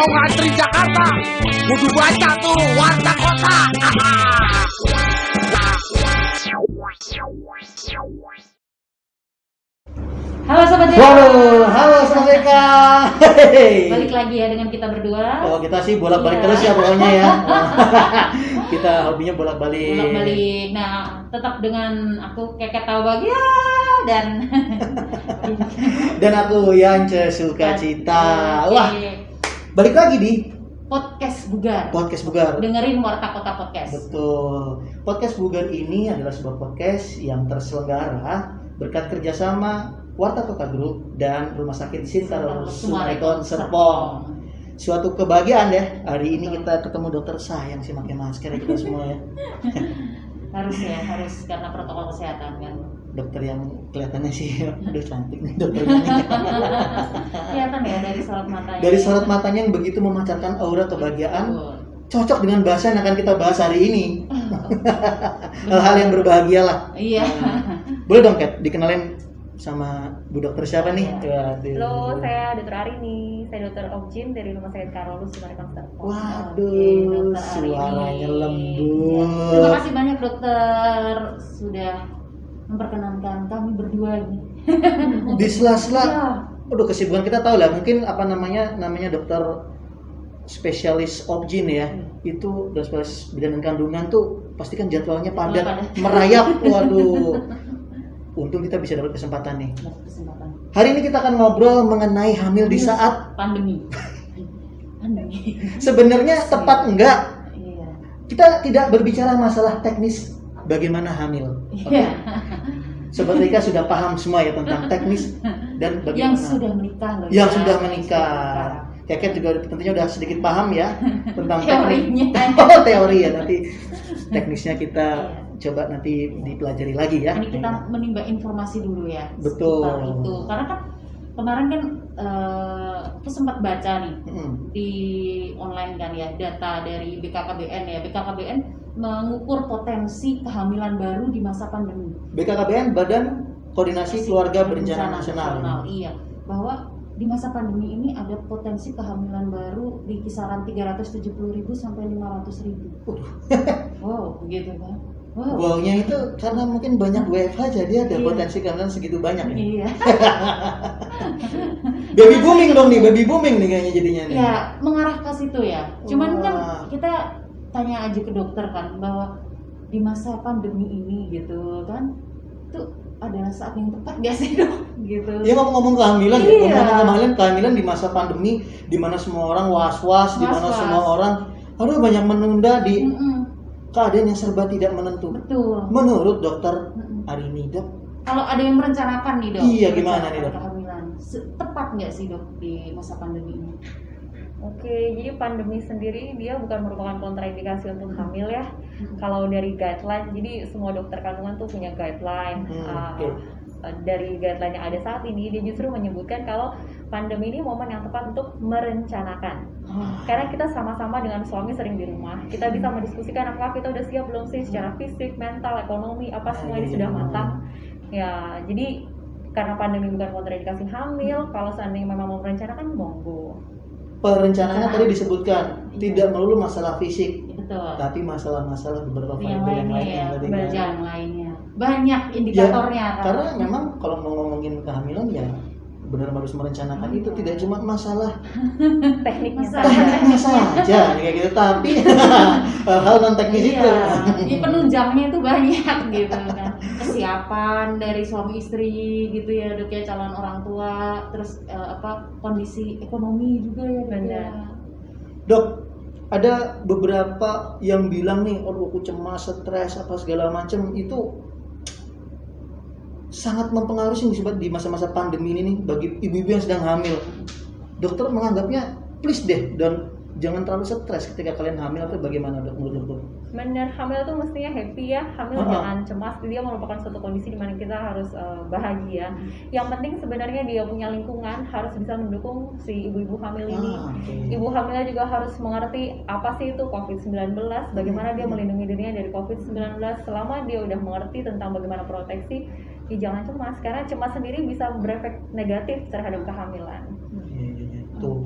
mau ngantri Jakarta, kudu baca tuh Warta Kota. Halo Sobat Deka. Halo Sobat Deka. Balik lagi ya dengan kita berdua. Oh, kita sih bolak-balik terus ya pokoknya ya. Kita hobinya bolak-balik. Bolak-balik. Nah, tetap dengan aku Keket Tawabagia dan aku Yance Sukacita. Wah, balik lagi di Podcast Bugar. Podcast Bugar. Dengerin Warta Kota Podcast. Betul. Podcast Bugar ini adalah sebuah podcast yang terselenggara berkat kerjasama Warta Kota Group dan Rumah Sakit Sintar Sumarekon Serpong. Suatu kebahagiaan ya. Hari ini kita ketemu dokter sayang sih pakai masker ya kita semua ya. harus karena protokol kesehatan kan. Dokter yang kelihatannya sih udah cantik nih dokternya. Kelihatan ya dari sorot matanya. Dari sorot matanya yang begitu memancarkan aura kebahagiaan. Cocok dengan bahasa yang akan kita bahas hari ini. Hal-hal yang berbahagia lah. Iya. Boleh dong Kat, dikenalin sama Bu Dokter siapa nih? Halo, saya Dr. Arini, saya dokter Objin dari Rumah Sakit Karolus Sumarekon Serpong. Waduh, suaranya lembut. Terima kasih banyak dokter sudah memperkenankan kami berdua ini. Di sela-sela, Ya. Aduh kesibukan kita tahu lah, mungkin apa namanya dokter spesialis Objin ya. Itu dokter spesialis bidan kandungan tuh pasti kan jadwalnya padat, merayap. Waduh. Untung kita bisa dapat kesempatan nih. Hari ini kita akan ngobrol mengenai hamil di saat pandemi. Sebenarnya tepat enggak? Iya. Kita tidak berbicara masalah teknis bagaimana hamil. Iya. Sobat Rika sudah paham semua ya tentang teknis dan bagaimana. Yang sudah menikah loh. Yang sudah menikah. Keket juga tentunya udah sedikit paham ya tentang teorinya. Teori ya, nanti teknisnya kita coba nanti dipelajari lagi ya. Ini kita menimba informasi dulu ya. Betul. Itu karena kan kemarin kan aku sempat baca nih di online kan ya data dari BKKBN ya. BKKBN mengukur potensi kehamilan baru di masa pandemi. BKKBN Badan Koordinasi Keluarga Berencana Nasional. Iya, bahwa di masa pandemi ini ada potensi kehamilan baru di kisaran 370.000 sampai 500.000. Wow, begitu kan? Wow. Wow-nya itu karena mungkin banyak WFH jadi ada potensi kehamilan segitu banyak ya. Iya. Baby booming dong nih, baby booming nih kayaknya jadinya nih. Ya, mengarah ke situ ya. Cuman kan kita tanya aja ke dokter kan bahwa di masa pandemi ini gitu kan itu adalah saat yang tepat gak sih dok? Gitu. Ya ngomong kehamilan, iya. kehamilan di masa pandemi, di mana semua orang was-was, di mana semua orang, banyak menunda di keadaan yang serba tidak menentu. Betul. Menurut dokter Arini dok, kalau ada yang merencanakan nih dok, iya gimana nih dok? Kehamilan, tepat nggak sih dok di masa pandemi ini? Oke, jadi pandemi sendiri dia bukan merupakan kontraindikasi untuk hamil ya. Kalau dari guideline, jadi semua dokter kandungan tuh punya guideline. Dari guideline yang ada saat ini, dia justru menyebutkan kalau pandemi ini momen yang tepat untuk merencanakan. Karena kita sama-sama dengan suami sering di rumah, kita bisa mendiskusikan apakah kita udah siap belum sih secara fisik, mental, ekonomi, apa semua ini sudah matang. Ya, jadi karena pandemi bukan kontraindikasi hamil, kalau seandainya memang mau merencanakan, monggo. Perencanaannya tadi disebutkan tidak melulu masalah fisik, betul. tapi masalah-masalah beberapa yang lainnya yang lainnya banyak indikatornya ya, kan? Karena memang kalau mau ngomongin kehamilan ya benar harus merencanakan itu tidak cuma masalah tekniknya saja kayak gitu, tapi hal non teknis itu penunjangnya itu banyak gitu kan, kesiapan dari suami istri gitu ya dok ya, calon orang tua, terus kondisi ekonomi juga ya benar. Dok, ada beberapa yang bilang nih, aku cemas, stres, apa segala macam itu sangat mempengaruhi sih di masa-masa pandemi ini nih bagi ibu-ibu yang sedang hamil. Dokter menganggapnya please deh dan jangan terlalu stres ketika kalian hamil atau bagaimana dok menurut dokter? Benar, hamil tuh mestinya happy ya, hamil jangan cemas, dia merupakan suatu kondisi di mana kita harus bahagia. Yang penting sebenarnya dia punya lingkungan harus bisa mendukung si ibu-ibu hamil ini. Ibu hamilnya juga harus mengerti apa sih itu COVID-19, bagaimana dia melindungi dirinya dari COVID-19. Selama dia udah mengerti tentang bagaimana proteksi, ya jangan cemas, karena cemas sendiri bisa berefek negatif terhadap kehamilan. Tuh,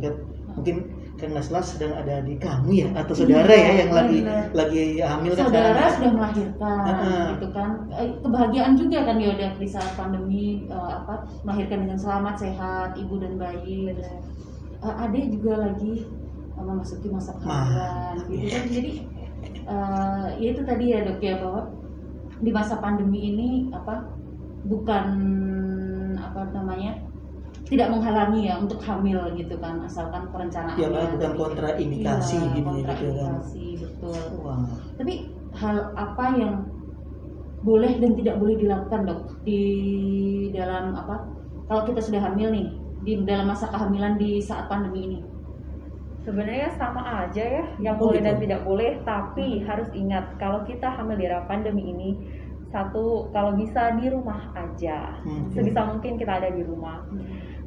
mungkin kan nggak salah sedang ada di kamu ya atau saudara ya yang lagi hamil kan saudara sekarang. sudah melahirkan gitu kan. Kebahagiaan juga kan ya udah di saat pandemi melahirkan dengan selamat sehat ibu dan bayi. Adik juga lagi memasuki masa kehamilan gitu kan. Jadi ya itu tadi ya dok ya, bahwa di masa pandemi ini bukan tidak menghalangi ya untuk hamil gitu kan, asalkan perencanaannya. Ya bukan kontraindikasi gitu kan. Kontraindikasi, betul. Wah. Tapi hal apa yang boleh dan tidak boleh dilakukan dok di dalam kalau kita sudah hamil nih di dalam masa kehamilan di saat pandemi ini? Sebenarnya sama aja ya, yang boleh dan tidak boleh, tapi harus ingat kalau kita hamil di era pandemi ini, satu, kalau bisa di rumah aja, sebisa mungkin kita ada di rumah.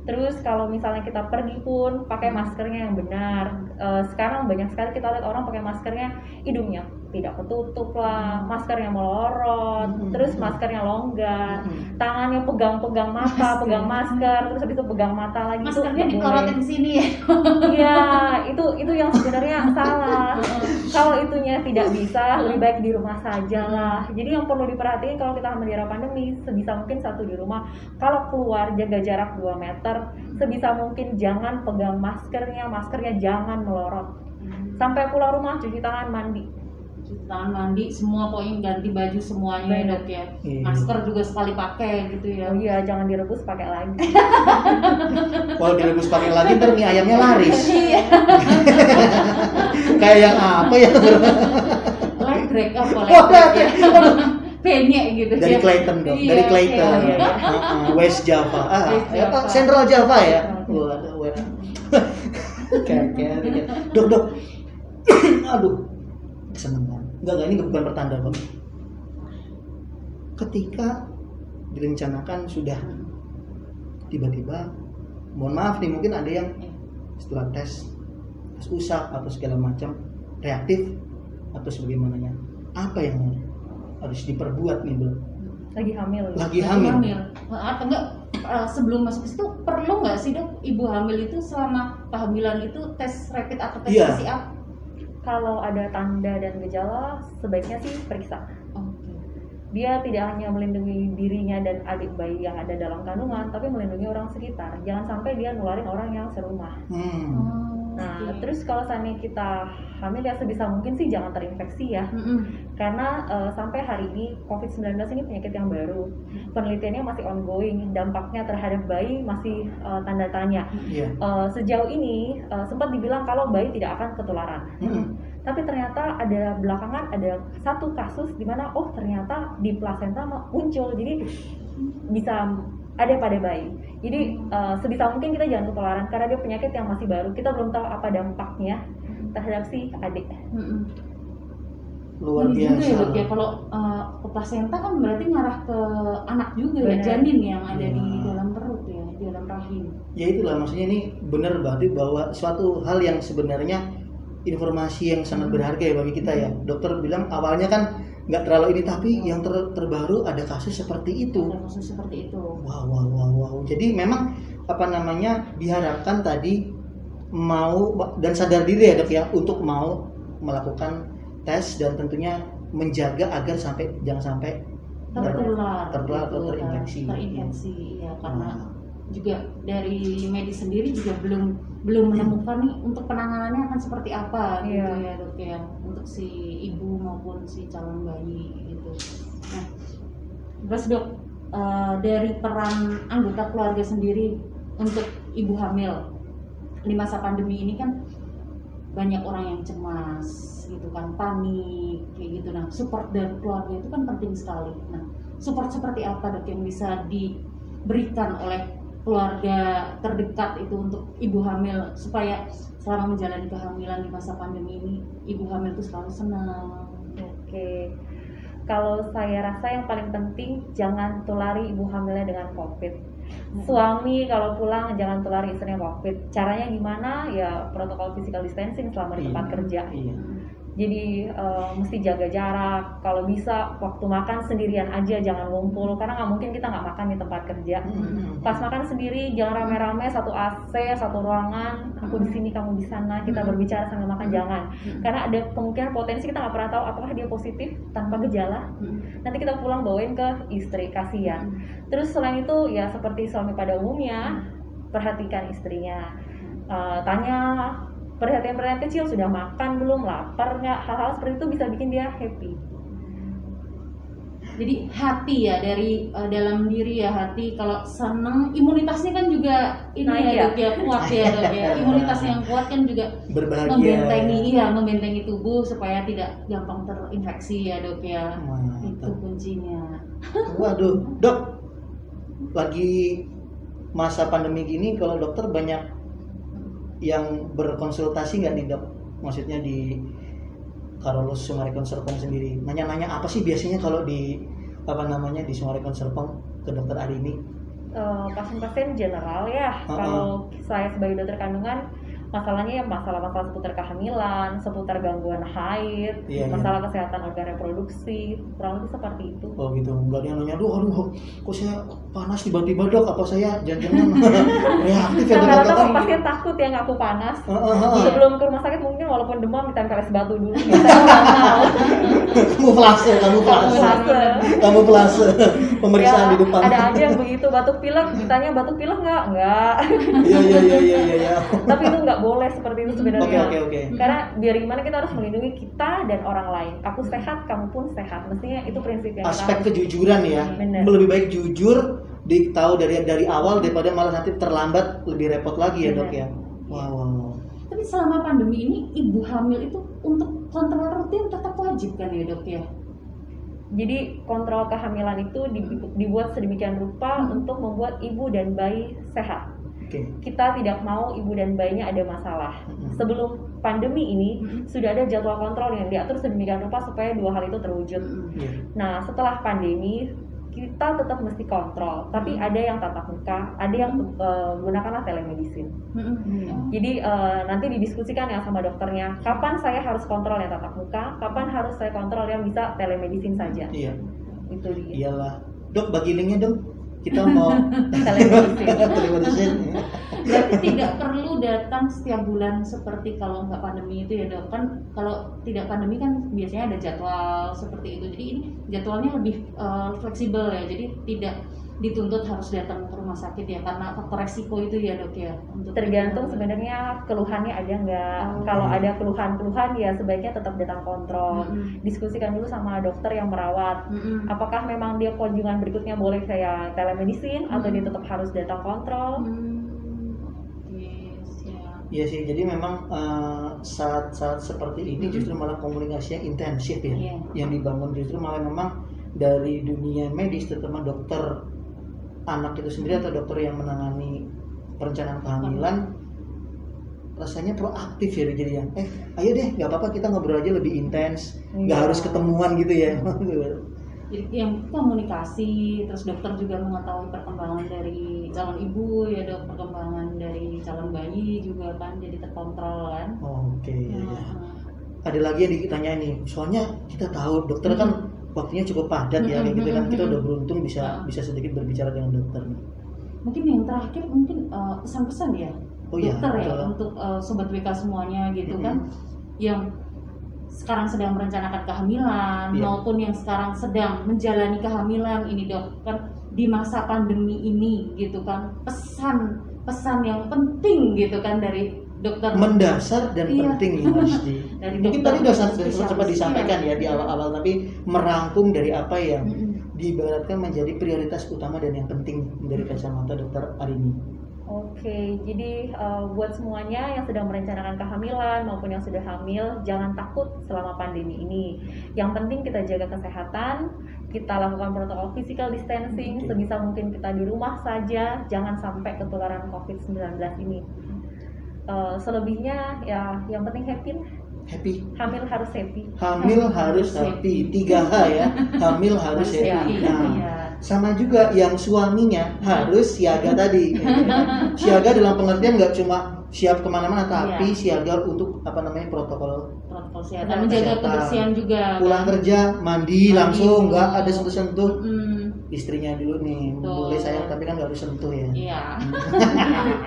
Terus kalau misalnya kita pergi pun pakai maskernya yang benar. Sekarang banyak sekali kita lihat orang pakai maskernya hidungnya tidak ketutup lah, maskernya melorot, terus maskernya longgar, tangannya pegang mata, pegang masker, terus habis itu pegang mata lagi. Maskernya dikorotin ke sini ya? Iya, itu yang sebenarnya salah. Kalau itunya tidak bisa, lebih baik di rumah saja lah. Jadi yang perlu diperhatiin kalau kita hamil di era pandemi, sebisa mungkin satu di rumah. Kalau keluar jaga jarak 2 meter, sebisa mungkin jangan pegang maskernya jangan melorot. Sampai pulang rumah cuci tangan, mandi, semua pokoknya ganti baju semuanya ya dok ya. Masker juga sekali pakai gitu ya. Oh iya, jangan direbus pakai lagi. Kalau direbus pakai lagi ntar mie ayamnya laris. Iya. Kayak yang apa ya? Legrek apa Oh, legrek ya? Penyek gitu Dari ya. Clayton dong, Iya, dari Clayton. iya. West Java. West Java. Central Java ya. Waduh. Kayak. Dok. Aduh. Seneng banget. Enggak, ini bukan pertanda kok. Ketika direncanakan sudah tiba-tiba, mohon maaf nih, mungkin ada yang setelah tes usap atau segala macam reaktif atau sebagaimananya. Apa yang harus diperbuat nih, Bro? Lagi hamil. Atau enggak sebelum masuk ke situ perlu nggak sih dok ibu hamil itu selama kehamilan itu tes rapid atau tes PCR? Kalau ada tanda dan gejala, sebaiknya sih periksa. Dia tidak hanya melindungi dirinya dan adik bayi yang ada dalam kandungan, tapi melindungi orang sekitar. Jangan sampai dia nularin orang yang serumah. Nah, terus kalau seandainya kita hamil ya sebisa mungkin sih jangan terinfeksi ya. Karena sampai hari ini COVID-19 ini penyakit yang baru. Penelitiannya masih ongoing, dampaknya terhadap bayi masih tanda tanya. Sejauh ini sempat dibilang kalau bayi tidak akan ketularan. Tapi ternyata belakangan ada satu kasus di mana ternyata di plasenta muncul. Jadi bisa ada pada bayi. Jadi sebisa mungkin kita jangan ketularan karena dia penyakit yang masih baru. Kita belum tahu apa dampaknya terhadap si adik. Luar biasa. Juga ya dok ya, kalau ke plasenta kan berarti ngarah ke anak juga ya, janin yang ada di dalam perut ya, di dalam rahim. Ya itulah maksudnya, ini benar berarti bahwa suatu hal yang sebenarnya informasi yang sangat berharga ya bagi kita ya. Dokter bilang awalnya kan nggak terlalu ini, tapi yang terbaru ada kasus seperti itu. Ada kasus seperti itu. Wow. Jadi memang diharapkan tadi mau dan sadar diri ya dok ya untuk mau melakukan tes dan tentunya menjaga agar jangan sampai tertular atau terinfeksi. Ya, karena juga dari medis sendiri juga belum menemukan nih untuk penanganannya akan seperti apa gitu ya dok ya, untuk si ibu maupun si calon bayi gitu. Nah, terus dok, dari peran anggota keluarga sendiri untuk ibu hamil di masa pandemi ini kan banyak orang yang cemas gitu kan, panik kayak gitu. Nah, support dari keluarga itu kan penting sekali. Nah, support seperti apa dok yang bisa diberikan oleh keluarga terdekat itu untuk ibu hamil supaya selama menjalani kehamilan di masa pandemi ini ibu hamil itu selalu senang? Oke. Kalau saya rasa yang paling penting jangan tulari ibu hamilnya dengan COVID. Suami kalau pulang jangan tulari istrinya COVID. Caranya gimana? Ya protokol physical distancing selama di tempat kerja. Jadi mesti jaga jarak. Kalau bisa waktu makan sendirian aja, jangan ngumpul karena nggak mungkin kita nggak makan di tempat kerja. Pas makan sendiri jangan rame-rame, satu AC, satu ruangan, aku di sini kamu di sana, kita berbicara sambil makan, jangan. Karena ada kemungkinan potensi kita nggak pernah tahu apakah dia positif tanpa gejala. Nanti kita pulang bawain ke istri, kasihan. Terus selain itu ya seperti suami pada umumnya, perhatikan istrinya, tanya perhatian-perhatian kecil, sudah makan belum, lapar nggak, hal-hal seperti itu bisa bikin dia happy. Jadi hati ya, dari dalam diri ya, hati kalau seneng, imunitasnya kan juga ini Naik ya dok ya, kuat ya dok ya. Imunitas yang kuat kan juga Berbahagia. membentengi tubuh supaya tidak gampang terinfeksi ya dok ya. Mantap. Itu kuncinya. Waduh, dok, lagi masa pandemi gini, kalau dokter banyak yang berkonsultasi nggak nih dok? Maksudnya di Carolus Sumarekon Serpong sendiri, nanya-nanya apa sih biasanya kalau di di Sumarekon Serpong ke dokter Arini? Pasien-pasien general ya. Kalau saya sebagai dokter kandungan, masalahnya ya masalah-masalah seputar kehamilan, seputar gangguan haid, masalah kesehatan organ reproduksi, kurang lebih seperti itu. Oh gitu, nggak ada yang nanya, aduh, kok saya panas tiba-tiba dok, apa saya jangan-jangan reaktif ya dok? Rata-rata pasien takut ya ngaku panas. Sebelum ke rumah sakit mungkin walaupun demam ditempel es batu dulu. Kamu pelase, pemeriksaan ya, di depan. Ada aja yang begitu, batuk pilek, ditanya batuk pilek nggak? Iya. Tapi itu nggak boleh seperti itu sebenarnya. Oke. Karena biar gimana kita harus melindungi kita dan orang lain. Aku sehat, kamu pun sehat. Mestinya itu prinsip yang aspek kejujuran ya. Bener. Lebih baik jujur, tahu dari awal daripada malah nanti terlambat lebih repot lagi ya dok ya. Wow. Tapi selama pandemi ini ibu hamil itu untuk kontrol rutin tetap wajib kan ya dok ya? Jadi kontrol kehamilan itu dibuat sedemikian rupa untuk membuat ibu dan bayi sehat. Kita tidak mau ibu dan bayinya ada masalah. Sebelum pandemi ini sudah ada jadwal kontrol yang diatur sedemikian rupa supaya dua hal itu terwujud. Nah, setelah pandemi kita tetap mesti kontrol, tapi ada yang tatap muka, ada yang gunakanlah telemedicine. Jadi nanti didiskusikan ya sama dokternya, kapan saya harus kontrol yang tatap muka, kapan harus saya kontrol yang bisa telemedicine saja. Iya. Itu dia. Iyalah. Dok, bagi linknya dong. Kita mau telemedicine. Berarti tidak perlu datang setiap bulan seperti kalau nggak pandemi itu ya dok. Kan kalau tidak pandemi kan biasanya ada jadwal seperti itu. Jadi ini jadwalnya lebih fleksibel ya. Jadi tidak dituntut harus datang ke rumah sakit ya, karena faktor resiko itu ya dok ya. Tergantung sebenarnya keluhannya ada nggak. Kalau ada keluhan ya sebaiknya tetap datang kontrol. Diskusikan dulu sama dokter yang merawat. Apakah memang dia kunjungan berikutnya boleh saya telemedicine atau dia tetap harus datang kontrol. Iya sih, jadi memang saat-saat seperti ini justru malah komunikasinya intensif ya. Yang dibangun justru malah memang dari dunia medis, terutama dokter anak itu sendiri atau dokter yang menangani perencanaan kehamilan, rasanya proaktif ya, jadi yang ayo deh, nggak apa-apa kita ngobrol aja lebih intens, nggak harus ketemuan gitu ya. Jadi yang komunikasi, terus dokter juga mengetahui perkembangan dari calon ibu ya dok, perkembangan dari calon bayi juga kan jadi terkontrol kan. Oke. Ada lagi yang ditanya nih, soalnya kita tahu dokter kan waktunya cukup padat ya, kayak gitu kan, kita udah beruntung bisa sedikit berbicara dengan dokter. Mungkin yang terakhir pesan-pesan ya dokter ya untuk sobat WK semuanya gitu kan, yang sekarang sedang merencanakan kehamilan maupun yang sekarang sedang menjalani kehamilan ini dok, kan di masa pandemi ini gitu kan, pesan yang penting gitu kan dari dokter, mendasar dan penting ya pasti. Mungkin tadi udah sempat disampaikan ya di awal-awal, tapi merangkum dari apa yang diibaratkan menjadi prioritas utama dan yang penting dari kacamata dokter Arini. Oke, jadi buat semuanya yang sedang merencanakan kehamilan maupun yang sudah hamil, jangan takut selama pandemi ini. Yang penting kita jaga kesehatan, kita lakukan protokol physical distancing, sebisa mungkin kita di rumah saja, jangan sampai ketularan COVID-19 ini. Selebihnya ya yang penting happy. Hamil harus happy. 3H ya. Hamil harus happy. Sama juga yang suaminya harus siaga tadi. Siaga dalam pengertian nggak cuma siap kemana-mana tapi Iya. siaga untuk apa namanya protokol Protokol kesehatan, menjaga kebersihan juga. pulang kan? kerja mandi langsung nggak ada sentuh-sentuh Mm, istrinya dulu nih Betul. boleh sayang tapi kan nggak harus sentuh ya. iya.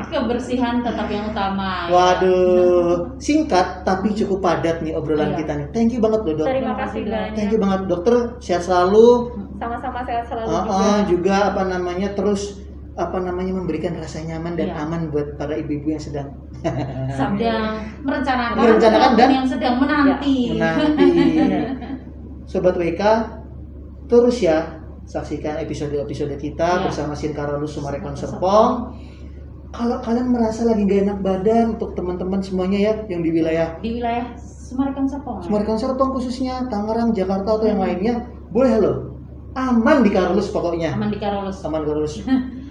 Kebersihan tetap yang utama. ya. Waduh, singkat tapi cukup padat nih obrolan Iya. kita nih. Thank you banget loh dok. Terima kasih banyak. Thank you banget dokter, sehat selalu. Sama-sama sehat selalu juga. Juga apa namanya terus apa namanya memberikan rasa nyaman dan Iya. aman buat para ibu-ibu yang sedang Sedang merencanakan, Merencanakan maupun dan yang sedang menanti. menanti. Sobat WK, terus ya saksikan episode-episode kita Iya. bersama Sin Karolus Sumarekon Serpong. Kalau kalian merasa lagi gak enak badan untuk teman-teman semuanya ya yang di wilayah Di wilayah Sumarekon Serpong. ya? Sumarekon Serpong khususnya Tangerang, Jakarta atau yang lainnya, boleh loh. Aman di Karolus pokoknya. Aman di Karolus. Aman Karolus.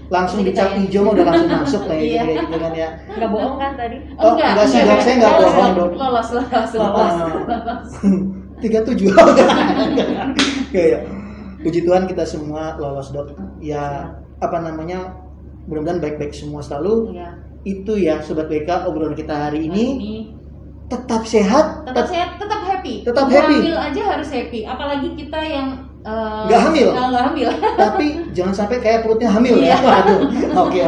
Langsung Jadi dicap kita ya. hijau mah udah langsung masuk kayak Iya. gitu kan ya. Nggak bohong kan tadi? Oh, enggak sih, dok. Saya enggak Lolos, bohong, dok. Lolos. Ah. 37. Ya. Puji Tuhan kita semua lolos dok. Ya apa namanya mudah-mudahan baik-baik semua selalu. Iya. Itu ya Sobat WK obrolan kita hari Ini ini. Tetap sehat. tetap sehat, tetap happy. Tetap Ibu happy. Hamil aja harus happy. Apalagi kita yang Nggak hamil. Nggak hamil. Tapi jangan sampai kayak perutnya hamil Iya. ya. Waduh. Oke.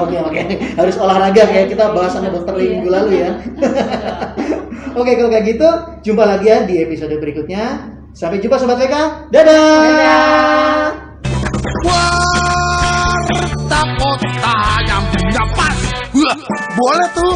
Harus olahraga kayak kita bahas sama dokter Iya. minggu lalu ya. Oke, kalau kayak gitu, jumpa lagi ya di episode berikutnya. Sampai jumpa Sobat WK. Dadah. Warta kota yang punya pas. Wah, boleh tuh.